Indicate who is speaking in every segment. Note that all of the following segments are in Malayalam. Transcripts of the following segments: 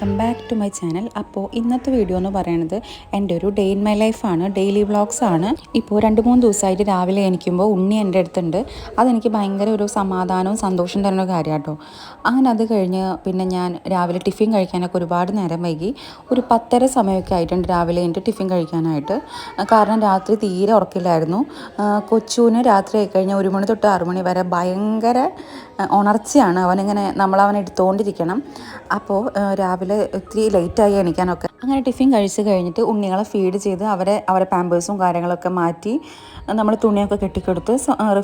Speaker 1: Welcome back to my channel. അപ്പോൾ ഇന്നത്തെ വീഡിയോ എന്ന് പറയുന്നത് എൻ്റെ ഒരു ഡേ ഇൻ മൈ ലൈഫാണ്, ഡെയിലി വ്ളോഗ്സ് ആണ്. ഇപ്പോൾ 2-3 ദിവസമായിട്ട് രാവിലെ എണീക്കുമ്പോൾ ഉണ്ണി എൻ്റെ അടുത്തുണ്ട്. അതെനിക്ക് ഭയങ്കര ഒരു സമാധാനവും സന്തോഷം തരുന്ന കാര്യം കേട്ടോ. അങ്ങനെ അത് കഴിഞ്ഞ് പിന്നെ ഞാൻ രാവിലെ ടിഫിൻ കഴിക്കാനൊക്കെ ഒരുപാട് നേരം വൈകി. ഒരു 10:30 സമയമൊക്കെ ആയിട്ടുണ്ട് രാവിലെ എൻ്റെ ടിഫിൻ കഴിക്കാനായിട്ട്. കാരണം രാത്രി തീരെ ഉറക്കില്ലായിരുന്നു. കൊച്ചുവിന് രാത്രി ആയിക്കഴിഞ്ഞാൽ 1 മണി തൊട്ട് 6 മണി വരെ ഭയങ്കര ഉണർച്ചയാണ്. അവനിങ്ങനെ നമ്മളവനെ എടുത്തുകൊണ്ടിരിക്കണം. അപ്പോൾ രാവിലെ ഒത്തിരി ലേറ്റായി എണീക്കാനൊക്കെ. അങ്ങനെ ടിഫിൻ കഴിച്ച് കഴിഞ്ഞിട്ട് ഉണ്ണികളെ ഫീഡ് ചെയ്ത് അവരെ പാമ്പേഴ്സും കാര്യങ്ങളൊക്കെ മാറ്റി നമ്മൾ തുണിയൊക്കെ കെട്ടിക്കെടുത്ത്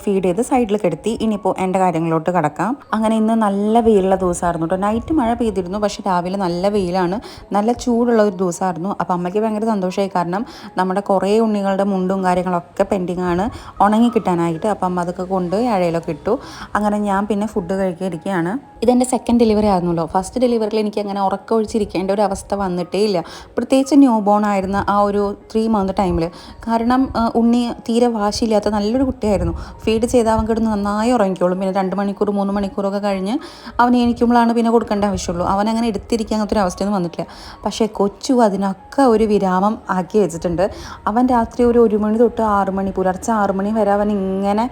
Speaker 1: ഫീഡ് ചെയ്ത് സൈഡിൽ കിടത്തി. ഇനിയിപ്പോൾ എൻ്റെ കാര്യങ്ങളിലോട്ട് കിടക്കാം. അങ്ങനെ ഇന്ന് നല്ല വെയിലുള്ള ദിവസമായിരുന്നു കേട്ടോ. നൈറ്റ് മഴ പെയ്തിരുന്നു, പക്ഷേ രാവിലെ നല്ല വെയിലാണ്, നല്ല ചൂടുള്ള ഒരു ദിവസമായിരുന്നു. അപ്പോൾ അമ്മയ്ക്ക് ഭയങ്കര സന്തോഷമായി. കാരണം നമ്മുടെ കുറേ ഉണ്ണികളുടെ മുണ്ടും കാര്യങ്ങളൊക്കെ പെൻഡിങ് ആണ് ഉണങ്ങി കിട്ടാനായിട്ട്. അപ്പം അമ്മ അതൊക്കെ കൊണ്ട് അഴയിലൊക്കെ ഇട്ടു. അങ്ങനെ ഞാൻ പിന്നെ ഫുഡ് കഴിക്കാതിരിക്കുകയാണ്. ഇതെൻ്റെ സെക്കൻഡ് ഡെലിവറി ആയിരുന്നല്ലോ. ഫസ്റ്റ് ഡെലിവറിയിൽ എനിക്ക് അങ്ങനെ ഉറക്കമൊഴിച്ചിരിക്കേണ്ട ഒരു അവസ്ഥ വന്നിട്ടേ ഇല്ല, പ്രത്യേകിച്ച് ന്യൂ ബോൺ ആയിരുന്ന ആ ഒരു 3 മന്ത് ടൈമിൽ. കാരണം ഉണ്ണി തീരെ വാശിയില്ലാത്ത നല്ലൊരു കുട്ടിയായിരുന്നു. ഫീഡ് ചെയ്ത് അവൻ കിടന്ന് നന്നായി ഉറങ്ങിക്കോളും. പിന്നെ 2 മണിക്കൂർ 3 മണിക്കൂറൊക്കെ കഴിഞ്ഞ് അവൻ എണീക്കുമ്പോഴാണ് പിന്നെ കൊടുക്കേണ്ട ആവശ്യമുള്ളൂ. അവനങ്ങനെ എടുത്തിരിക്കാൻ അങ്ങനത്തെ ഒരു അവസ്ഥയൊന്നും വന്നിട്ടില്ല. പക്ഷേ കൊച്ചു അതിനൊക്കെ ഒരു വിരാമം ആക്കി വെച്ചിട്ടുണ്ട്. അവൻ രാത്രി ഒരു 1 മണി തൊട്ട് 6 മണി, പുലർച്ചെ 6 മണി വരെ അവൻ ഇങ്ങനെ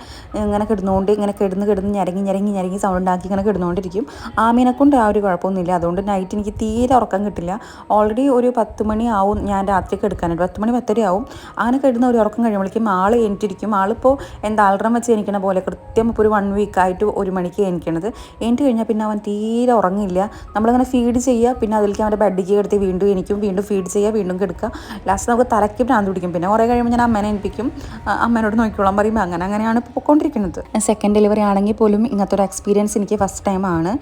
Speaker 1: കിടന്നുകൊണ്ട് ഇങ്ങനെ കിടന്ന് ഞരങ്ങി സൗണ്ട് ഉണ്ടാക്കി ഇങ്ങനെ കിടന്നുകൊണ്ടിരിക്കും. ആമീനെ കൊണ്ട് ആ ഒരു കുഴപ്പമൊന്നുമില്ല. അതുകൊണ്ട് നൈറ്റ് എനിക്ക് തീരെ ഉറക്കം കിട്ടില്ല. ഓൾറെഡി ഒരു 10 മണി ആവും ഞാൻ രാത്രി കിടക്കാനായിട്ട്. 10 മണി 10:30 ആവും. അങ്ങനെ കിടന്ന ഒരു ഉറക്കം കഴിയുമ്പോഴേക്കും ആൾ എണീറ്റിരിക്കും. ആളിപ്പോൾ എന്താ അലാറം വെച്ച് എണീക്കണ പോലെ കൃത്യം ഇപ്പോൾ ഒരു 1 വീക്കായിട്ട് 1 മണിക്ക് എണീക്കണത്. എണീറ്റ് കഴിഞ്ഞാൽ പിന്നെ അവൻ തീരെ ഉറങ്ങില്ല. നമ്മളിങ്ങനെ ഫീഡ് ചെയ്യുക, പിന്നെ അതിലേക്ക് അവൻ്റെ ബെഡിലേക്ക് കിടത്തി വീണ്ടും എണീക്കും, വീണ്ടും ഫീഡ് ചെയ്യുക, വീണ്ടും കിടക്കുക. ലാസ്റ്റ് നമുക്ക് തലയ്ക്ക് ഭ്രാന്ത് പിടിക്കും. പിന്നെ കുറേ കഴിയുമ്പോൾ ഞാൻ അമ്മേനെ എണീപ്പിക്കും, അമ്മേനോട് നോക്കിക്കോളാൻ പറയുമ്പോൾ അങ്ങനെയാണ് ഇപ്പോൾ പോയിക്കൊണ്ടിരിക്കുന്നത്. സെക്കൻഡ് ഡെലിവറി ആണെങ്കിൽ പോലും ഇങ്ങനത്തെ ഒരു എക്സ്പീരിയൻസ് എനിക്ക് ഫസ്റ്റ് ടൈമാണ്.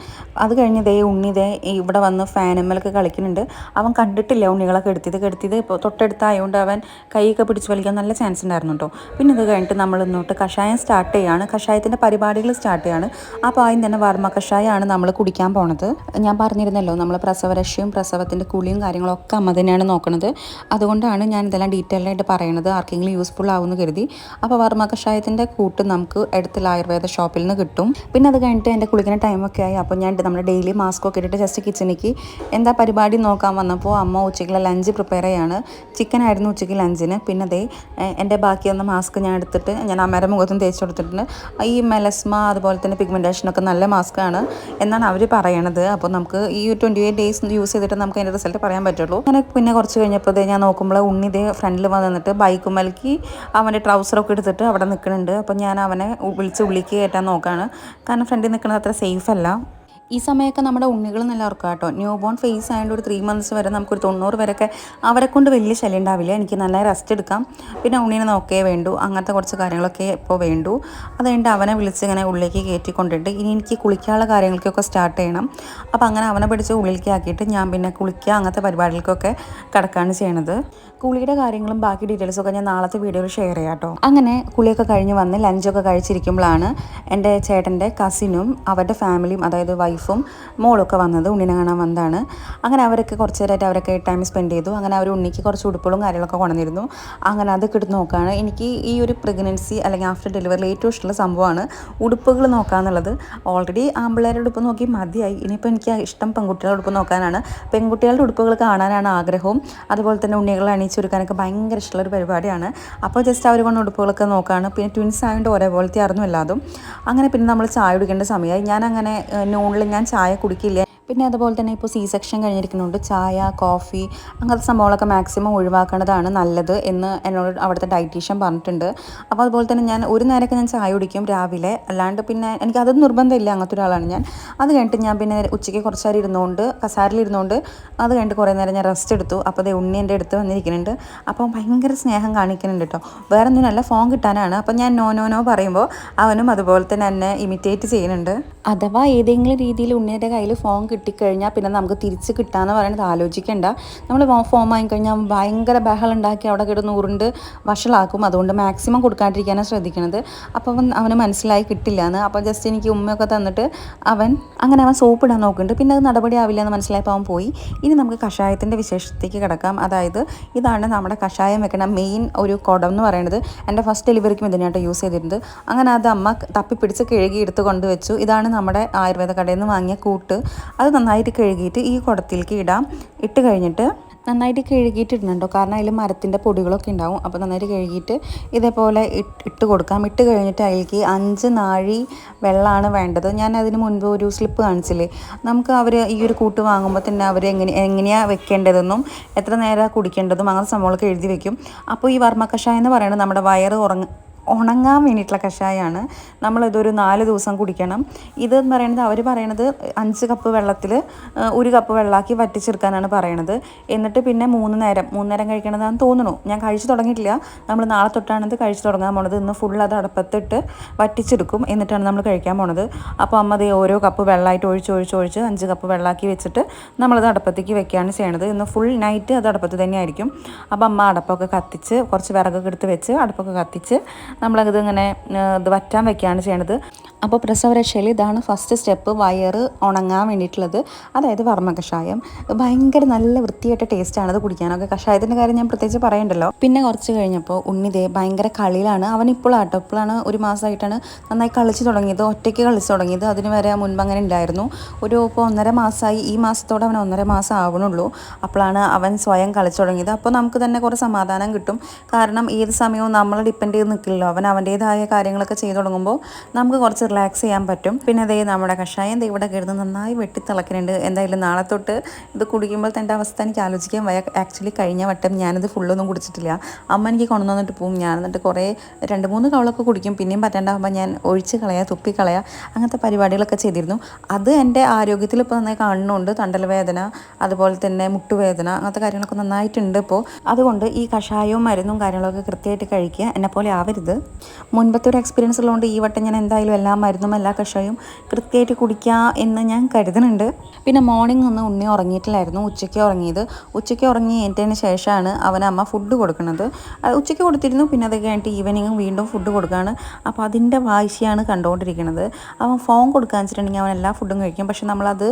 Speaker 1: അത് കഴിഞ്ഞ് ഉണ്ണി ഇവിടെ വന്ന് ഫാനുമ്മലൊക്കെ കളിക്കുന്നുണ്ട്. അവൻ കണ്ടിട്ടില്ല ഉണ്ണികളൊക്കെ കെടുത്തിയത് ഇപ്പോൾ തൊട്ടടുത്തായതുകൊണ്ട് അവൻ കൈയൊക്കെ പിടിച്ച് വലിക്കാൻ നല്ല ചാൻസ് ഉണ്ടായിരുന്നു കേട്ടോ. പിന്നെ ഇത് കഴിഞ്ഞിട്ട് നമ്മൾ ഇന്നോട്ട് കഷായം സ്റ്റാർട്ട് ചെയ്യുകയാണ്. കഷായത്തിൻ്റെ പരിപാടികൾ സ്റ്റാർട്ട് ചെയ്യുകയാണ്. അപ്പോൾ ആദ്യം തന്നെ വർമ്മ കഷായമാണ് നമ്മൾ കുടിക്കാൻ പോണത്. ഞാൻ പറഞ്ഞിരുന്നല്ലോ, നമ്മൾ പ്രസവരക്ഷയും പ്രസവത്തിൻ്റെ കുളിയും കാര്യങ്ങളൊക്കെ അമ്മ തന്നെയാണ് നോക്കുന്നത്. അതുകൊണ്ടാണ് ഞാൻ ഇതെല്ലാം ഡീറ്റെയിൽഡായിട്ട് പറയുന്നത്, ആർക്കെങ്കിലും യൂസ്ഫുൾ ആവുമെന്ന് കരുതി. അപ്പോൾ വർമ്മ കഷായത്തിൻ്റെ കൂട്ട് നമുക്ക് അടുത്തുള്ള ആയുർവേദ ഷോപ്പിൽ നിന്ന് കിട്ടും. പിന്നെ അത് കഴിഞ്ഞിട്ട് എൻ്റെ കുളിക്കുന്ന ടൈമൊക്കെ ആയി. അപ്പോൾ ഞാൻ നമ്മുടെ ഡെയിലി മാസ്കൊക്കെ ഇട്ടിട്ട് ജസ്റ്റ് കിച്ചണിലേക്ക് എന്താ പരിപാടി നോക്കാൻ വന്നപ്പോൾ അമ്മ ഉച്ചയ്ക്കുള്ള ലഞ്ച് പ്രിപ്പയർ ചെയ്യാണ്. ചിക്കൻ ആയിരുന്നു ഉച്ചയ്ക്ക് ലഞ്ചിന്. പിന്നെ എൻ്റെ ബാക്കി വന്ന മാസ്ക് ഞാൻ എടുത്തിട്ട് ഞാൻ അമ്മയുടെ മുഖത്തും തേച്ച് കൊടുത്തിട്ടുണ്ട്. ഈ മെലസ്മ അതുപോലെ തന്നെ പിഗ്മെൻറ്റേഷനൊക്കെ നല്ല മാസ്കാണ് എന്നാണ് അവർ പറയണത്. അപ്പോൾ നമുക്ക് ഈ 28 ഡേയ്സ് യൂസ് ചെയ്തിട്ട് നമുക്ക് അതിൻ്റെ റിസൾട്ട് പറയാൻ പറ്റുള്ളൂ. അങ്ങനെ പിന്നെ കുറച്ച് കഴിഞ്ഞപ്പോൾ ഞാൻ നോക്കുമ്പോൾ ഉണ്ണി ഫ്രണ്ടിൽ വന്നിട്ട് ബൈക്കും മലക്കി അവൻ്റെ ട്രൗസറൊക്കെ എടുത്തിട്ട് അവിടെ നിൽക്കുന്നുണ്ട്. അപ്പോൾ ഞാൻ അവനെ വിളിച്ച് ഉള്ളിലേക്ക് കയറ്റാൻ നോക്കുകയാണ്. കാരണം ഫ്രണ്ടിൽ നിൽക്കുന്നത് അത്ര സേഫ് അല്ല. ഈ സമയമൊക്കെ നമ്മുടെ ഉണ്ണികൾ നല്ല ഉറക്കാം കേട്ടോ. ന്യൂ ബോൺ ഫേസ് ആയതുകൊണ്ട് ഒരു 3 മന്ത്സ് വരെ നമുക്കൊരു 90 വരെയൊക്കെ അവരെ കൊണ്ട് വലിയ ശല്യം ഉണ്ടാവില്ല. എനിക്ക് നല്ല റെസ്റ്റ് എടുക്കാം. പിന്നെ ഉണ്ണീനെ നോക്കേ വേണ്ടൂ, അങ്ങനത്തെ കുറച്ച് കാര്യങ്ങളൊക്കെ ഇപ്പോൾ വേണ്ടൂ. അത് കഴിഞ്ഞിട്ട് അവനെ വിളിച്ച് ഇങ്ങനെ ഉള്ളിലേക്ക് കയറ്റിക്കൊണ്ടിട്ട് ഇനി എനിക്ക് കുളിക്കാനുള്ള കാര്യങ്ങൾക്കൊക്കെ സ്റ്റാർട്ട് ചെയ്യണം. അപ്പോൾ അങ്ങനെ അവനെ പിടിച്ച് ഉള്ളിലേക്ക് ആക്കിയിട്ട് ഞാൻ പിന്നെ കുളിക്കുക അങ്ങനത്തെ പരിപാടികൾക്കൊക്കെ കിടക്കുകയാണ് ചെയ്യണത്. കുളിയുടെ കാര്യങ്ങളും ബാക്കി ഡീറ്റെയിൽസൊക്കെ ഞാൻ നാളത്തെ വീഡിയോയിൽ ഷെയർ ചെയ്യാം കേട്ടോ. അങ്ങനെ കുളിയൊക്കെ കഴിഞ്ഞ് വന്ന് ലഞ്ചൊക്കെ കഴിച്ചിരിക്കുമ്പോഴാണ് എൻ്റെ ചേട്ടൻ്റെ കസിനും അവരുടെ ഫാമിലിയും, അതായത് വൈഫും മോളൊക്കെ വന്നത്. ഉണ്ണിനെ കാണാൻ വന്നതാണ്. അങ്ങനെ അവരൊക്കെ കുറച്ച് നേരമായിട്ട് അവരൊക്കെ ടൈം സ്പെൻഡ് ചെയ്തു. അങ്ങനെ അവർ ഉണ്ണിക്ക് കുറച്ച് ഉടുപ്പുകളും കാര്യങ്ങളൊക്കെ കൊണ്ടുവന്നിരുന്നു. അങ്ങനെ അതൊക്കെ എടുത്ത് നോക്കുകയാണ്. എനിക്ക് ഈ ഒരു പ്രഗ്നൻസി അല്ലെങ്കിൽ ആഫ്റ്റർ ഡെലിവറിയിൽ ഏറ്റവും ഇഷ്ടമുള്ള സംഭവമാണ് ഉടുപ്പുകൾ നോക്കാമെന്നുള്ളത്. ഓൾറെഡി ആമ്പിള്ളേരുടെ ഉടുപ്പ് നോക്കി മതിയായി. ഇനിയിപ്പോൾ എനിക്ക് ഇഷ്ടം പെൺകുട്ടികളുടെ ഉടുപ്പ് നോക്കാനാണ്. പെൺകുട്ടികളുടെ ഉടുപ്പുകൾ കാണാനാണ് ആഗ്രഹവും. അതുപോലെ തന്നെ ഉണ്ണികളെ അണിയിച്ചൊരുക്കാനൊക്കെ ഭയങ്കര ഇഷ്ടമുള്ളൊരു പരിപാടിയാണ്. അപ്പോൾ ജസ്റ്റ് അവർ കൊണ്ട് ഉടുപ്പുകളൊക്കെ നോക്കുകയാണ്. പിന്നെ ട്വിൻസ് ആയതുകൊണ്ട് ഒരേപോലത്തെ ആയിരുന്നു എല്ലാതും. അങ്ങനെ പിന്നെ നമ്മൾ ചായ കുടിക്കേണ്ട സമയമായി. ഞാനങ്ങനെ നൂണിൽ ഞാൻ ചായ കുടിക്കില്ല. പിന്നെ അതുപോലെ തന്നെ ഇപ്പോൾ സെക്ഷൻ കഴിഞ്ഞിരിക്കുന്നുണ്ട് ചായ കോഫി അങ്ങനത്തെ സംഭവങ്ങളൊക്കെ മാക്സിമം ഒഴിവാക്കേണ്ടതാണ് നല്ലത് എന്ന് എന്നോട് അവിടുത്തെ ഡയറ്റീഷ്യൻ പറഞ്ഞിട്ടുണ്ട്. അപ്പോൾ അതുപോലെ തന്നെ ഞാൻ ഒരു നേരമൊക്കെ ഞാൻ ചായ കുടിക്കും രാവിലെ, അല്ലാണ്ട് പിന്നെ എനിക്കത് നിർബന്ധമില്ല, അങ്ങനത്തെ ഒരാളാണ് ഞാൻ. അത് കഴിഞ്ഞിട്ട് ഞാൻ പിന്നെ ഉച്ചയ്ക്ക് കുറച്ച് നേരം ഇരുന്നുകൊണ്ട് കസാരയിലിരുന്നുകൊണ്ട് അത് കഴിഞ്ഞിട്ട് കുറേ നേരം ഞാൻ റെസ്റ്റ് എടുത്തു. അപ്പോൾ ഉണ്ണി എൻ്റെ അടുത്ത് വന്നിരിക്കുന്നുണ്ട്. അപ്പോൾ ഭയങ്കര സ്നേഹം കാണിക്കുന്നുണ്ട് കേട്ടോ. വേറെ ഒന്നിനല്ല, ഫോൺ കിട്ടാനാണ്. അപ്പോൾ ഞാൻ നോ പറയുമ്പോൾ അവനും അതുപോലെ തന്നെ എന്നെ ഇമിറ്റേറ്റ് ചെയ്യുന്നുണ്ട്. അഥവാ ഏതെങ്കിലും രീതിയിൽ ഉണ്ണിയുടെ കയ്യിൽ ഫോൺ കിട്ടിക്കഴിഞ്ഞാൽ പിന്നെ നമുക്ക് തിരിച്ച് കിട്ടാമെന്ന് പറയുന്നത് ആലോചിക്കേണ്ട. നമ്മൾ ഫോം വാങ്ങിക്കഴിഞ്ഞാൽ ഭയങ്കര ബഹളം ഉണ്ടാക്കി അവിടെ കിടന്ന് ഉരുണ്ട് വഷളാക്കും. അതുകൊണ്ട് മാക്സിമം കൊടുക്കാണ്ടിരിക്കാനാണ് ശ്രദ്ധിക്കുന്നത്. അപ്പം അവന് മനസ്സിലായി കിട്ടില്ല എന്ന്. അപ്പോൾ ജസ്റ്റ് എനിക്ക് ഉമ്മയൊക്കെ തന്നിട്ട് അവൻ സോപ്പ് ഇടാൻ നോക്കുന്നുണ്ട്. പിന്നെ അത് നടപടി ആവില്ല എന്ന് മനസ്സിലായപ്പോൾ അവൻ പോയി. ഇനി നമുക്ക് കഷായത്തിൻ്റെ വിശേഷത്തേക്ക് കിടക്കാം. അതായത് ഇതാണ് നമ്മുടെ കഷായം വെക്കണ മെയിൻ ഒരു കുടം എന്ന് പറയുന്നത്. എൻ്റെ ഫസ്റ്റ് ഡെലിവറിക്കും ഇതിനായിട്ട് യൂസ് ചെയ്തിട്ടുണ്ട്. അങ്ങനെ അത് അമ്മ തപ്പിപ്പിടിച്ച് കിഴുകി എടുത്ത് കൊണ്ടുവച്ചു. ഇതാണ് നമ്മുടെ ആയുർവേദ കടയിൽ നിന്ന് വാങ്ങിയ കൂട്ട്. അത് നന്നായിട്ട് കഴുകിയിട്ട് ഈ കുടത്തിലേക്ക് ഇടാം. ഇട്ട് കഴിഞ്ഞിട്ട് നന്നായിട്ട് കഴുകിയിട്ടിടണുണ്ടോ, കാരണം അതിൽ മരത്തിൻ്റെ പൊടികളൊക്കെ ഉണ്ടാവും. അപ്പോൾ നന്നായിട്ട് കഴുകിയിട്ട് ഇതേപോലെ ഇട്ട് കൊടുക്കാം. ഇട്ട് കഴിഞ്ഞിട്ട് അതിലേക്ക് 5 നാഴി വെള്ളമാണ് വേണ്ടത്. ഞാൻ അതിന് മുൻപ് ഒരു സ്ലിപ്പ് കാണിച്ചില്ലേ, നമുക്ക് അവർ ഈ ഒരു കൂട്ട് വാങ്ങുമ്പോൾ തന്നെ അവർ എങ്ങനെയാണ് വെക്കേണ്ടതെന്നും എത്ര നേരം കുടിക്കേണ്ടതും അങ്ങനെ സംഭവങ്ങളൊക്കെ എഴുതി വെക്കും. അപ്പോൾ ഈ വർമ്മ കഷായം എന്ന് പറയുന്നത് നമ്മുടെ വയറ് ഉണങ്ങാൻ വേണ്ടിയിട്ടുള്ള കഷായമാണ്. നമ്മളിതൊരു 4 ദിവസം കുടിക്കണം. ഇതെന്ന് പറയുന്നത് അവർ പറയണത് 5 കപ്പ് വെള്ളത്തിൽ 1 കപ്പ് വെള്ളമാക്കി വറ്റിച്ചെടുക്കാനാണ് പറയണത്. എന്നിട്ട് പിന്നെ 3 നേരം കഴിക്കണതാണെന്ന് തോന്നുന്നു. ഞാൻ കഴിച്ചു തുടങ്ങിയിട്ടില്ല. നമ്മൾ നാളെ തൊട്ടാണ് ഇത് കഴിച്ചു തുടങ്ങാൻ പോണത്. ഇന്ന് ഫുൾ അത് അടുപ്പത്തിട്ട് വറ്റിച്ചെടുക്കും. എന്നിട്ടാണ് നമ്മൾ കഴിക്കാൻ പോണത്. അപ്പോൾ അമ്മ അത് ഓരോ കപ്പ് വെള്ളമായിട്ട് ഒഴിച്ച് 5 കപ്പ് വെള്ളമാക്കി വെച്ചിട്ട് നമ്മളത് അടുപ്പത്തേക്ക് വെക്കുകയാണ് ചെയ്യണത്. ഇന്ന് ഫുൾ നൈറ്റ് അത് അടുപ്പത്ത് തന്നെയായിരിക്കും. അപ്പോൾ അമ്മ അടുപ്പൊക്കെ കത്തിച്ച് കുറച്ച് വിറകൊക്കെ എടുത്ത് വെച്ച് അടുപ്പൊക്കെ കത്തിച്ച് നമ്മളത് ഇങ്ങനെ ഇത് വറ്റാൻ വെക്കുകയാണ് ചെയ്യണത്. അപ്പോൾ പ്രസവരക്ഷയിൽ ഇതാണ് ഫസ്റ്റ് സ്റ്റെപ്പ്, വയറ് ഉണങ്ങാൻ വേണ്ടിയിട്ടുള്ളത്, അതായത് വർമ്മ കഷായം. ഭയങ്കര നല്ല വൃത്തിയായിട്ട് ടേസ്റ്റാണ് അത് കുടിക്കാനൊക്കെ. കഷായത്തിൻ്റെ കാര്യം ഞാൻ പ്രത്യേകിച്ച് പറയണ്ടല്ലോ. പിന്നെ കുറച്ച് കഴിഞ്ഞപ്പോൾ ഉണ്ണിതേ ഭയങ്കര കളിയിലാണ്. അവൻ ഇപ്പോഴാണ് 1 മാസമായിട്ടാണ് നന്നായി കളിച്ച് തുടങ്ങിയത്, ഒറ്റയ്ക്ക് കളിച്ച് തുടങ്ങിയത്. അതിന് വരെ മുൻപ് അങ്ങനെ ഉണ്ടായിരുന്നു. ഇപ്പോൾ 1.5 മാസമായി. ഈ മാസത്തോടെ അവൻ 1.5 മാസം ആവണുള്ളൂ. അപ്പോഴാണ് അവൻ സ്വയം കളിച്ച് തുടങ്ങിയത്. അപ്പോൾ നമുക്ക് തന്നെ കുറേ സമാധാനം കിട്ടും. കാരണം ഏത് സമയവും നമ്മൾ ഡിപ്പെൻഡ് ചെയ്ത് നിൽക്കില്ലല്ലോ. അവൻ അവൻ്റേതായ കാര്യങ്ങളൊക്കെ ചെയ്ത് തുടങ്ങുമ്പോൾ നമുക്ക് കുറച്ച് റിലാക്സ് ചെയ്യാൻ പറ്റും. പിന്നെ അതേ നമ്മുടെ കഷായം ഇവിടെ കിടന്ന് നന്നായി വെട്ടിത്തിളക്കുന്നുണ്ട്. എന്തായാലും നാളെ തൊട്ട് ഇത് കുടിക്കുമ്പോൾ തൻ്റെ അവസ്ഥ എനിക്ക് ആലോചിക്കാൻ വയ്യ. ആക്ച്വലി കഴിഞ്ഞ വട്ടം ഞാനിത് ഫുള്ളൊന്നും കുടിച്ചിട്ടില്ല. അമ്മ എനിക്ക് കൊണ്ടുവന്നിട്ട് പോവും. ഞാൻ എന്നിട്ട് കുറേ 2-3 കവളൊക്കെ കുടിക്കും. പിന്നെയും പറ്റാണ്ടാകുമ്പോൾ ഞാൻ ഒഴിച്ച് കളയുക, തുപ്പിക്കളയുക, അങ്ങനത്തെ പരിപാടികളൊക്കെ ചെയ്തിരുന്നു. അത് എൻ്റെ ആരോഗ്യത്തിൽ ഇപ്പോൾ നന്നായി കാണുന്നുണ്ട്. തണ്ടൽ വേദന, അതുപോലെ തന്നെ മുട്ടുവേദന, അങ്ങനത്തെ കാര്യങ്ങളൊക്കെ നന്നായിട്ടുണ്ട് ഇപ്പോൾ. അതുകൊണ്ട് ഈ കഷായവും മരുന്നും കാര്യങ്ങളൊക്കെ കൃത്യമായിട്ട് കഴിക്കുക. എന്നെപ്പോലെ ആവരുത്. മുൻപത്തെ ഒരു എക്സ്പീരിയൻസ് ഉള്ളതുകൊണ്ട് ഈ വട്ടം ഞാൻ എന്തായാലും എല്ലാ മരുന്നും എല്ലാ കഷായവും കൃത്യമായിട്ട് കുടിക്കുക എന്ന് ഞാൻ കരുതുന്നുണ്ട്. പിന്നെ മോർണിംഗ് ഒന്ന് ഉണ്ണി ഉറങ്ങിയിട്ടില്ലായിരുന്നു. ഉച്ചയ്ക്ക് ഉറങ്ങി കഴിഞ്ഞതിന് ശേഷമാണ് അവനമ്മ ഫുഡ് കൊടുക്കുന്നത്. ഉച്ചയ്ക്ക് കൊടുത്തിരുന്നു. പിന്നെ അത് കഴിഞ്ഞിട്ട് ഈവനിങ്ങും വീണ്ടും ഫുഡ് കൊടുക്കുകയാണ്. അപ്പോൾ അതിൻ്റെ വാശിയാണ് കണ്ടുകൊണ്ടിരിക്കുന്നത്. അവൻ ഫോൺ കൊടുക്കാൻ വെച്ചിട്ടുണ്ടെങ്കിൽ അവൻ എല്ലാ ഫുഡും കഴിക്കും. പക്ഷെ നമ്മളത്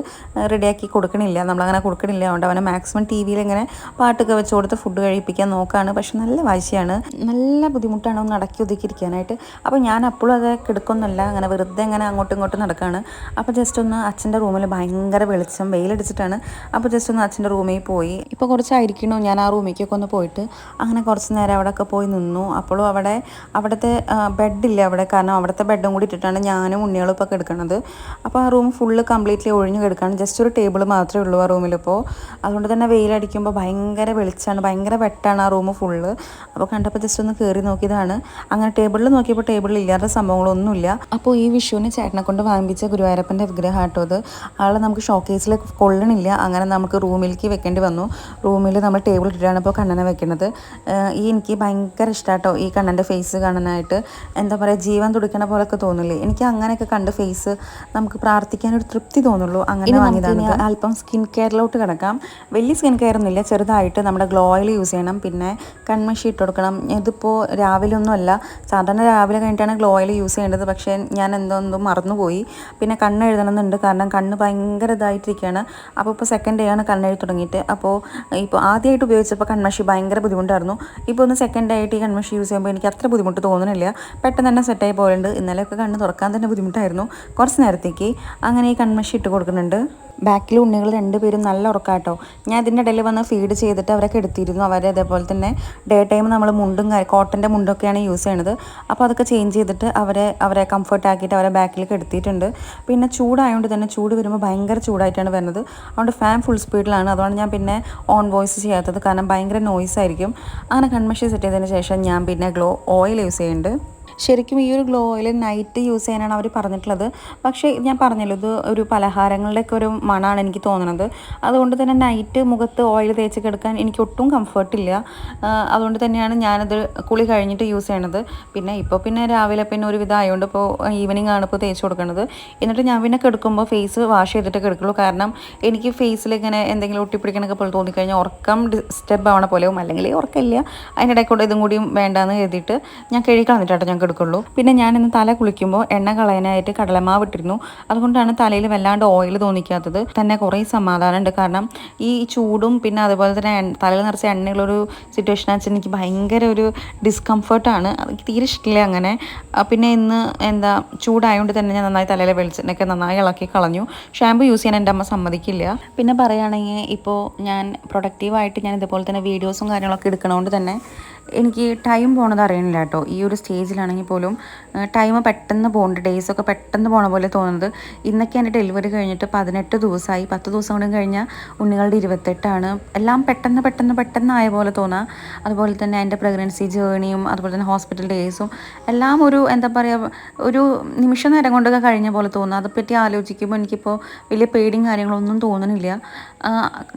Speaker 1: റെഡിയാക്കി കൊടുക്കണില്ല, നമ്മളങ്ങനെ കൊടുക്കണില്ല. അതുകൊണ്ട് അവനെ മാക്സിമം ടി വിയിൽ ഇങ്ങനെ പാട്ടൊക്കെ വെച്ച് കൊടുത്ത് ഫുഡ് കഴിപ്പിക്കാൻ നോക്കുകയാണ്. പക്ഷെ നല്ല വാശിയാണ്, നല്ല ബുദ്ധിമുട്ടാണ് ഒന്ന് അടക്കി ഒതുക്കിയിരിക്കാനായിട്ട്. അപ്പോൾ ഞാൻ അപ്പോഴും അത് കിടക്കൊന്നുമല്ല, അങ്ങനെ വെറുതെ ഇങ്ങനെ അങ്ങോട്ടും ഇങ്ങോട്ടും നടക്കുകയാണ്. അപ്പോൾ ജസ്റ്റ് ഒന്ന് അച്ഛൻ്റെ റൂമിൽ ഭയങ്കര വെളിച്ചം, വെയിലടിച്ചിട്ടാണ്. അപ്പോൾ ജസ്റ്റ് ഒന്ന് അച്ഛൻ്റെ റൂമിൽ പോയി. ഇപ്പോൾ കുറച്ചായിരിക്കണോ ഞാൻ ആ റൂമിലേക്കൊക്കെ ഒന്ന് പോയിട്ട് അങ്ങനെ കുറച്ച് നേരം അവിടെയൊക്കെ പോയി നിന്നു. അപ്പോഴും അവിടുത്തെ ബെഡില്ല അവിടെ, കാരണം അവിടുത്തെ ബെഡും കൂടി ഇട്ടിട്ടാണ് ഞാനും ഉണ്ണികളും ഇപ്പോൾ കിടക്കുന്നത്. അപ്പോൾ ആ റൂം ഫുള്ള് കംപ്ലീറ്റ്ലി ഒഴിഞ്ഞ് കിടക്കുകയാണ്. ജസ്റ്റ് ഒരു ടേബിൾ മാത്രമേ ഉള്ളൂ ആ റൂമിലിപ്പോൾ. അതുകൊണ്ട് തന്നെ വെയിലടിക്കുമ്പോൾ ഭയങ്കര വെളിച്ചമാണ്, ഭയങ്കര വെട്ടാണ് ആ റൂം ഫുള്ള്. അപ്പോൾ കണ്ടപ്പോൾ ജസ്റ്റ് ഒന്ന് കയറി നോക്കിയതാണ്. അങ്ങനെ ടേബിളിൽ നോക്കിയപ്പോൾ ടേബിളിൽ ഇല്ലാത്ത സംഭവങ്ങളൊന്നുമില്ല. അപ്പോൾ ഈ വിഷുവിന് ചേട്ടനെ കൊണ്ട് വാങ്ങിപ്പിച്ച ഗുരുവായൂരപ്പൻ്റെ വിഗ്രഹം ആട്ടോ അത്. ആൾ നമുക്ക് ഷോക്കേസിൽ കൊള്ളണില്ല. അങ്ങനെ നമുക്ക് റൂമിലേക്ക് വെക്കേണ്ടി വന്നു. റൂമിൽ നമ്മൾ ടേബിൾ ഇട്ടിട്ടാണ് ഇപ്പോൾ കണ്ണനെ വെക്കുന്നത്. എനിക്ക് ഭയങ്കര ഇഷ്ടമാട്ടോ ഈ കണ്ണൻ്റെ ഫേസ് കാണാനായിട്ട്. എന്താ പറയുക, ജീവൻ തുടിക്കണ പോലൊക്കെ തോന്നില്ലേ. എനിക്ക് അങ്ങനെയൊക്കെ കണ്ട് ഫേസ് നമുക്ക് പ്രാർത്ഥിക്കാനൊരു തൃപ്തി തോന്നുള്ളൂ. അങ്ങനെ വാങ്ങിയതാണ്. അല്പം സ്കിൻ കെയറിലോട്ട് കിടക്കാം. വലിയ സ്കിൻ കെയർ ഒന്നുമില്ല, ചെറുതായിട്ട് നമ്മുടെ ഗ്ലോ ഓയിൽ യൂസ് ചെയ്യണം. പിന്നെ കൺമഷി ഇട്ട് കൊടുക്കണം. ഇതിപ്പോൾ രാവിലെ ഒന്നുമല്ല, സാധാരണ രാവിലെ കഴിഞ്ഞിട്ടാണ് ഗ്ലോ ഓയിൽ യൂസ് ചെയ്യേണ്ടത്. പക്ഷേ ഞാൻ എന്തോ മറന്നുപോയി. പിന്നെ കണ്ണ് എഴുതണമെന്നുണ്ട്, കാരണം കണ്ണ് ഭയങ്കര ഇതായിട്ടിരിക്കുകയാണ്. അപ്പോൾ ഇപ്പോൾ സെക്കൻഡ് ഡേ ആണ് കണ്ണെഴുതി തുടങ്ങിയിട്ട്. അപ്പോൾ ആദ്യമായിട്ട് ഉപയോഗിച്ചപ്പോൾ കൺമഷി ഭയങ്കര ബുദ്ധിമുട്ടായിരുന്നു. ഇപ്പോൾ ഒന്ന് സെക്കൻഡ് ആയിട്ട് ഈ കൺമഷി യൂസ് ചെയ്യുമ്പോൾ എനിക്ക് അത്ര ബുദ്ധിമുട്ട് തോന്നുന്നില്ല. പെട്ടെന്ന് തന്നെ സെറ്റായി പോയിട്ടുണ്ട്. ഇന്നലെയൊക്കെ കണ്ണ് തുറക്കാൻ തന്നെ ബുദ്ധിമുട്ടായിരുന്നു കുറച്ച് നേരത്തേക്ക്. അങ്ങനെ ഈ കൺമഷി ഇട്ട് കൊടുക്കുന്നുണ്ട്. ബാക്കിൽ ഉണ്ണികൾ 2 പേരും നല്ല ഉറക്കാട്ടോ. ഞാൻ ഇതിൻ്റെ ഇടയിൽ വന്ന് ഫീഡ് ചെയ്തിട്ട് അവരൊക്കെ എടുത്തിരുന്നു. അവരെ അതേപോലെ തന്നെ ഡേ ടൈം നമ്മൾ മുണ്ടും കോട്ടൻ്റെ മുണ്ടൊക്കെയാണ് യൂസ് ചെയ്യണത്. അപ്പോൾ അതൊക്കെ ചേഞ്ച് ചെയ്തിട്ട് അവരെ കംഫർട്ട് ആക്കിയിട്ട് അവരെ ബാക്കിലേക്ക് എടുത്തിട്ടുണ്ട്. പിന്നെ ചൂടായതുകൊണ്ട് തന്നെ ചൂട് വരുമ്പോൾ ഭയങ്കര ചൂടായിട്ടാണ് വരുന്നത്. അതുകൊണ്ട് ഫാൻ ഫുൾ സ്പീഡിലാണ്. അതുകൊണ്ട് ഞാൻ പിന്നെ ഓൺ വോയിസ് ചെയ്യാത്തത്, കാരണം ഭയങ്കര നോയ്സ് ആയിരിക്കും. അങ്ങനെ കൺമഷി സെറ്റ് ചെയ്തതിന് ശേഷം ഞാൻ പിന്നെ ഗ്ലോ ഓയിൽ യൂസ് ചെയ്യുന്നുണ്ട്. ശരിക്കും ഈ ഒരു ഗ്ലോ ഓയിൽ നൈറ്റ് യൂസ് ചെയ്യാനാണ് അവർ പറഞ്ഞിട്ടുള്ളത്. പക്ഷേ ഞാൻ പറഞ്ഞല്ലോ, ഇത് ഒരു പലഹാരങ്ങളുടെയൊക്കെ ഒരു മണമാണ് എനിക്ക് തോന്നുന്നത്. അതുകൊണ്ട് തന്നെ നൈറ്റ് മുഖത്ത് ഓയിൽ തേച്ച് കിടക്കാൻ എനിക്ക് ഒട്ടും കംഫർട്ടില്ല. അതുകൊണ്ട് തന്നെയാണ് ഞാനത് കുളി കഴിഞ്ഞിട്ട് യൂസ് ചെയ്യണത്. പിന്നെ രാവിലെ പിന്നെ ഒരു വിധമായതുകൊണ്ട് ഇപ്പോൾ ഈവനിങ് ആണ് ഇപ്പോൾ തേച്ച് കൊടുക്കുന്നത്. എന്നിട്ട് ഞാൻ പിന്നെ കിടക്കുമ്പോൾ ഫേസ് വാഷ് ചെയ്തിട്ട് കിടക്കുള്ളൂ. കാരണം എനിക്ക് ഫേസിൽ ഇങ്ങനെ എന്തെങ്കിലും ഒട്ടിപ്പിടിക്കണൊക്കെ പോലെ തോന്നിക്കഴിഞ്ഞാൽ ഉറക്കം ഡിസ്റ്റർബ് ആവണ പോലെയും, അല്ലെങ്കിൽ ഉറക്കമില്ല, അതിനിടയ്ക്കൂടെ ഇതും കൂടിയും വേണ്ടാന്ന് എഴുതിയിട്ട് ഞാൻ കഴുകി കളഞ്ഞിട്ടാട്ടോ ഞാൻ കൊടുക്കുള്ളൂ. പിന്നെ ഞാൻ ഇന്ന് തല കുളിക്കുമ്പോൾ എണ്ണ കളയാനായിട്ട് കടലമാവ് ഇട്ടിരുന്നു. അതുകൊണ്ടാണ് തലയിൽ വല്ലാണ്ട് ഓയിൽ തോന്നിക്കാത്തത്. തന്നെ കുറേ സമാധാനമുണ്ട്. കാരണം ഈ ചൂടും പിന്നെ അതുപോലെ തന്നെ തലയിൽ നിറച്ച് എണ്ണയുള്ളൊരു സിറ്റുവേഷൻ വെച്ചാൽ എനിക്ക് ഭയങ്കര ഒരു ഡിസ്കംഫർട്ടാണ്. എനിക്ക് തീരെ ഇഷ്ടമില്ല അങ്ങനെ. പിന്നെ ഇന്ന് ചൂടായതുകൊണ്ട് തന്നെ ഞാൻ നന്നായി തലയിലെ വെളിച്ചെണ്ണയൊക്കെ നന്നായി ഇളക്കി കളഞ്ഞു. ഷാമ്പു യൂസ് ചെയ്യാൻ എൻ്റെ അമ്മ സമ്മതിക്കില്ല. പിന്നെ പറയുകയാണെങ്കിൽ ഇപ്പോൾ ഞാൻ പ്രൊഡക്റ്റീവായിട്ട് ഞാൻ ഇതുപോലെ തന്നെ വീഡിയോസും കാര്യങ്ങളൊക്കെ എടുക്കണതുകൊണ്ട് തന്നെ എനിക്ക് ടൈം പോണത് അറിയണില്ല കേട്ടോ. ഈ ഒരു സ്റ്റേജിലാണെങ്കിൽ പോലും ടൈം പെട്ടെന്ന് പോകുന്നുണ്ട്. ഡേയ്സൊക്കെ പെട്ടെന്ന് പോണ പോലെ തോന്നുന്നത്. ഇന്നൊക്കെ എൻ്റെ ഡെലിവറി കഴിഞ്ഞിട്ട് 18 ദിവസമായി. 10 ദിവസം കൂടി കഴിഞ്ഞാൽ ഉണ്ണികളുടെ 28ആണ്. എല്ലാം പെട്ടെന്ന് ആയ പോലെ തോന്നാം. അതുപോലെ തന്നെ എൻ്റെ പ്രഗ്നൻസി ജേണിയും അതുപോലെ തന്നെ ഹോസ്പിറ്റൽ ഡേയ്സും എല്ലാം ഒരു ഒരു നിമിഷ നേരം കൊണ്ടൊക്കെ കഴിഞ്ഞ പോലെ തോന്നുക. അതേപ്പറ്റി ആലോചിക്കുമ്പോൾ എനിക്കിപ്പോൾ വലിയ പേടിയും കാര്യങ്ങളൊന്നും തോന്നണില്ല.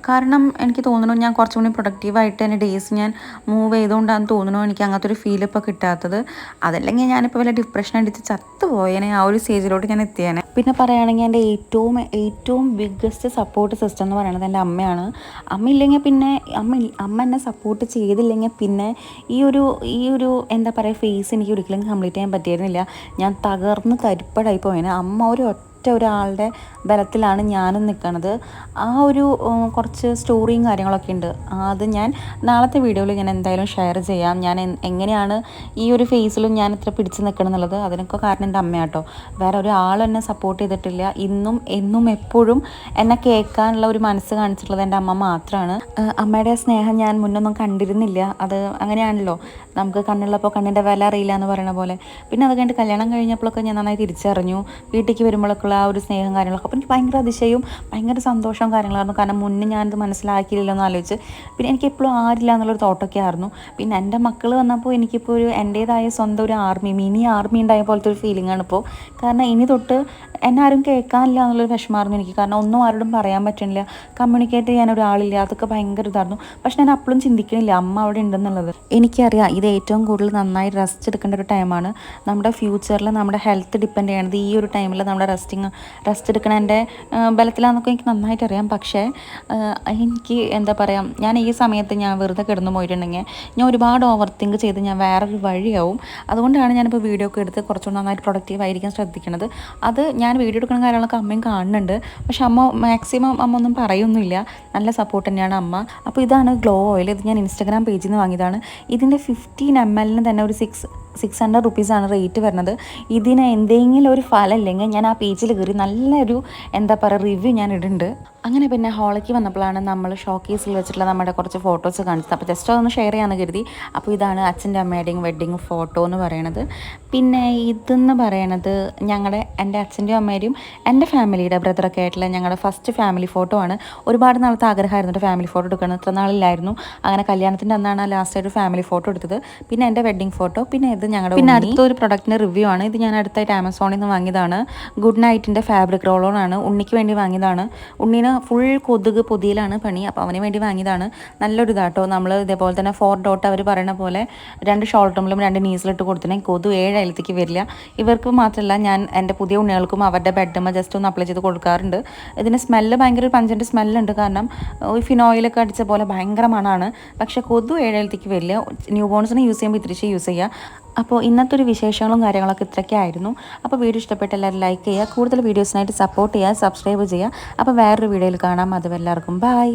Speaker 1: കാരണം എനിക്ക് തോന്നുന്നു ഞാൻ കുറച്ചും കൂടി പ്രൊഡക്റ്റീവായിട്ട് എൻ്റെ ഡേയ്സ് ഞാൻ മൂവ് ചെയ്തുകൊണ്ടാണ് തോന്നുന്നു എനിക്ക് അങ്ങനത്തെ ഒരു ഫീൽ ഇപ്പോൾ കിട്ടാത്തത്. അതല്ലെങ്കിൽ ഞാനിപ്പോൾ വല്ല ഡിപ്രഷൻ അടിച്ച് ചത്തുപോയേനെ. ആ ഒരു സ്റ്റേജിലോട്ട് ഞാൻ എത്തിയേനെ. പിന്നെ പറയുകയാണെങ്കിൽ എൻ്റെ ഏറ്റവും ബിഗ്ഗസ്റ്റ് സപ്പോർട്ട് സിസ്റ്റം എന്ന് പറയുന്നത് എൻ്റെ അമ്മയാണ്. അമ്മ ഇല്ലെങ്കിൽ പിന്നെ അമ്മ എന്നെ സപ്പോർട്ട് ചെയ്തില്ലെങ്കിൽ പിന്നെ ഈ ഒരു ഫേസ് എനിക്ക് ഒരിക്കലും കംപ്ലീറ്റ് ചെയ്യാൻ പറ്റിയിരുന്നില്ല. ഞാൻ തകർന്ന് തരിപ്പടായി പോയേനെ. അമ്മ ഒരാളുടെ ബലത്തിലാണ് ഞാനും നിൽക്കുന്നത്. ആ ഒരു കുറച്ച് സ്റ്റോറിയും കാര്യങ്ങളൊക്കെ ഉണ്ട്. അത് ഞാൻ നാളത്തെ വീഡിയോയിൽ ഞാൻ എന്തായാലും ഷെയർ ചെയ്യാം. ഞാൻ എങ്ങനെയാണ് ഈ ഒരു ഫേസിലും ഞാൻ ഇത്ര പിടിച്ച് നിൽക്കണം എന്നുള്ളത്. അതിനൊക്കെ കാരണം എൻ്റെ അമ്മയാട്ടോ. വേറെ ഒരാളും എന്നെ സപ്പോർട്ട് ചെയ്തിട്ടില്ല. എന്നും എപ്പോഴും എന്നെ കേൾക്കാനുള്ള ഒരു മനസ്സ് കാണിച്ചിട്ടുള്ളത് എൻ്റെ അമ്മ മാത്രമാണ്. അമ്മയുടെ സ്നേഹം ഞാൻ മുന്നൊന്നും കണ്ടിരുന്നില്ല. അത് അങ്ങനെയാണല്ലോ, നമുക്ക് കണ്ണുള്ളപ്പോൾ കണ്ണിൻ്റെ വില അറിയില്ല എന്ന് പറയുന്ന പോലെ. പിന്നെ അത് കഴിഞ്ഞിട്ട് കല്യാണം കഴിഞ്ഞപ്പോഴൊക്കെ ഞാൻ നന്നായി തിരിച്ചറിഞ്ഞു വീട്ടിലേക്ക് വരുമ്പോഴൊക്കെ ആ ഒരു സ്നേഹം കാര്യങ്ങളൊക്കെ. അപ്പോൾ എനിക്ക് ഭയങ്കര അതിശയവും ഭയങ്കര സന്തോഷവും കാര്യങ്ങളായിരുന്നു. കാരണം മുന്നേ ഞാനിത് മനസ്സിലാക്കിയില്ലല്ലോ എന്ന് ആലോചിച്ച്. പിന്നെ എനിക്ക് എപ്പോഴും ആരില്ല എന്നുള്ളൊരു തോട്ടൊക്കെ ആയിരുന്നു. പിന്നെ എൻ്റെ മക്കൾ വന്നപ്പോൾ എനിക്കിപ്പോൾ എൻ്റേതായ സ്വന്തം ഒരു മിനി ആർമി ഉണ്ടായ പോലത്തെ ഒരു ഫീലിംഗ് ആണ് ഇപ്പോൾ. കാരണം ഇനി തൊട്ട് എന്നെ ആരും കേൾക്കാനില്ല എന്നുള്ളൊരു വിഷമമായിരുന്നു എനിക്ക്. കാരണം ഒന്നും ആരോടും പറയാൻ പറ്റണില്ല, കമ്മ്യൂണിക്കേറ്റ് ചെയ്യാൻ ഒരാളില്ല. അതൊക്കെ ഭയങ്കര ഇതായിരുന്നു. പക്ഷെ ഞാൻ അപ്പോഴും ചിന്തിക്കണില്ല അമ്മ അവിടെ ഉണ്ടെന്നുള്ളത്. എനിക്കറിയാം ഇത് ഏറ്റവും കൂടുതൽ നന്നായി റെസ്റ്റ് എടുക്കേണ്ട ഒരു ടൈമാണ്. നമ്മുടെ ഫ്യൂച്ചറിൽ നമ്മുടെ ഹെൽത്ത് ഡിപ്പെൻഡ് ചെയ്യണത് ഈ ഒരു ടൈമിൽ നമ്മുടെ റെസ്റ്റ് എടുക്കണതിൻ്റെ ബലത്തിലാണെന്നൊക്കെ എനിക്ക് നന്നായിട്ട് അറിയാം. പക്ഷേ എനിക്ക് ഞാൻ ഈ സമയത്ത് ഞാൻ വെറുതെ കിടന്നു പോയിട്ടുണ്ടെങ്കിൽ ഞാൻ ഒരുപാട് ഓവർ തിങ്ക് ചെയ്ത് ഞാൻ വേറൊരു വഴിയാവും. അതുകൊണ്ടാണ് ഞാനിപ്പോൾ വീഡിയോ ഒക്കെ എടുത്ത് കുറച്ചുകൂടി നന്നായിട്ട് പ്രൊഡക്റ്റീവായിരിക്കാൻ ശ്രദ്ധിക്കുന്നത്. അത് ഞാൻ വീഡിയോ എടുക്കുന്ന കാര്യങ്ങളൊക്കെ അമ്മയും കാണുന്നുണ്ട്. പക്ഷെ മാക്സിമം അമ്മ ഒന്നും പറയൊന്നുമില്ല. നല്ല സപ്പോർട്ട് തന്നെയാണ് അമ്മ. അപ്പോൾ ഇതാണ് ഗ്ലോ ഓയിൽ. ഇത് ഞാൻ ഇൻസ്റ്റാഗ്രാം പേജിൽ നിന്ന് വാങ്ങിയതാണ്. ഇതിൻ്റെ 15 ml തന്നെ ഒരു 600 റുപ്പീസാണ് റേറ്റ് വരുന്നത്. ഇതിന് എന്തെങ്കിലും ഒരു ഫലം ഇല്ലെങ്കിൽ ഞാൻ ആ പേജിൽ കയറി നല്ലൊരു റിവ്യൂ ഞാൻ ഇടുന്നുണ്ട്. അങ്ങനെ പിന്നെ ഹോളിലേക്ക് വന്നപ്പോഴാണ് നമ്മൾ ഷോക്കേസിൽ വെച്ചിട്ടുള്ള നമ്മുടെ കുറച്ച് ഫോട്ടോസ് കാണിച്ചത്. അപ്പോൾ ജസ്റ്റ് അതൊന്ന് ഷെയർ ചെയ്യാമെന്ന് കരുതി. അപ്പോൾ ഇതാണ് അച്ഛൻ്റെ അമ്മയുടെയും വെഡ്ഡിങ് ഫോട്ടോ എന്ന് പറയണത്. പിന്നെ ഇതെന്ന് പറയണത് എൻ്റെ അച്ഛൻ്റെയും അമ്മയുടെയും എൻ്റെ ഫാമിലിയുടെ ബ്രദറൊക്കെ ആയിട്ടുള്ള ഞങ്ങളുടെ ഫസ്റ്റ് ഫാമിലി ഫോട്ടോ ആണ്. ഒരുപാട് നാളത്തെ ആഗ്രഹമായിരുന്നു ഒരു ഫാമിലി ഫോട്ടോ എടുക്കണം. ഇത്ര നാളില്ലായിരുന്നു. അങ്ങനെ കല്യാണത്തിൻ്റെ അന്നാണ് ലാസ്റ്റ് ഒരു ഫാമിലി ഫോട്ടോ എടുത്തത്. പിന്നെ എൻ്റെ വെഡ്ഡിങ് ഫോട്ടോ. പിന്നെ ഇത് പിന്നെ അടുത്തൊരു പ്രൊഡക്റ്റിൻ്റെ റിവ്യൂ ആണ്. ഇത് ഞാൻ അടുത്തായിട്ട് ആമസോണിൽ നിന്ന് വാങ്ങിയതാണ്. ഗുഡ് നൈറ്റിൻ്റെ ഫാബ്രിക് റോളോൺ ആണ്. ഉണ്ണിക്ക് വേണ്ടി വാങ്ങിയതാണ്. ഉണ്ണീന് ഫുൾ കൊതുക് പൊതിയിലാണ് പണി. അപ്പോൾ അവന് വേണ്ടി വാങ്ങിയതാണ്. നല്ലൊരു ഇതാട്ടോ. നമ്മൾ ഇതേപോലെ തന്നെ 4 ഡോട്ട് അവർ പറയുന്ന പോലെ 2 ഷോൾഡറിലും 2 നീസിലിട്ട് കൊടുത്തിട്ടുണ്ടെങ്കിൽ കൊതു 7 അയലത്തേക്ക് വരില്ല. ഇവർക്ക് മാത്രമല്ല, ഞാൻ എൻ്റെ പുതിയ ഉണ്ണികൾക്കും അവരുടെ ബെഡ്മ ജസ്റ്റ് ഒന്ന് അപ്ലൈ ചെയ്ത് കൊടുക്കാറുണ്ട്. ഇതിന് സ്മെല്ല് ഭയങ്കര ഒരു പഞ്ചൻ്റെ സ്മെല്ലുണ്ട്. കാരണം ഫിനോയിലൊക്കെ അടിച്ച പോലെ ഭയങ്കര മണമാണ്. പക്ഷേ കൊതു 7 അയലത്തേക്ക് വരില്ല. ന്യൂ ബോൺസിന് യൂസ് ചെയ്യുമ്പോൾ ഇത്തിരി യൂസ് ചെയ്യുക. അപ്പോൾ ഇന്നത്തെ ഒരു വിശേഷങ്ങളും കാര്യങ്ങളൊക്കെ ഇത്രയൊക്കെ ആയിരുന്നു. അപ്പോൾ വീഡിയോ ഇഷ്ടപ്പെട്ട എല്ലാവരും ലൈക്ക് ചെയ്യുക. കൂടുതൽ വീഡിയോസിനായിട്ട് സപ്പോർട്ട് ചെയ്യുക, സബ്സ്ക്രൈബ് ചെയ്യുക. അപ്പോൾ വേറൊരു വീഡിയോയിൽ കാണാം. അതുവരെ എല്ലാവർക്കും ബൈ.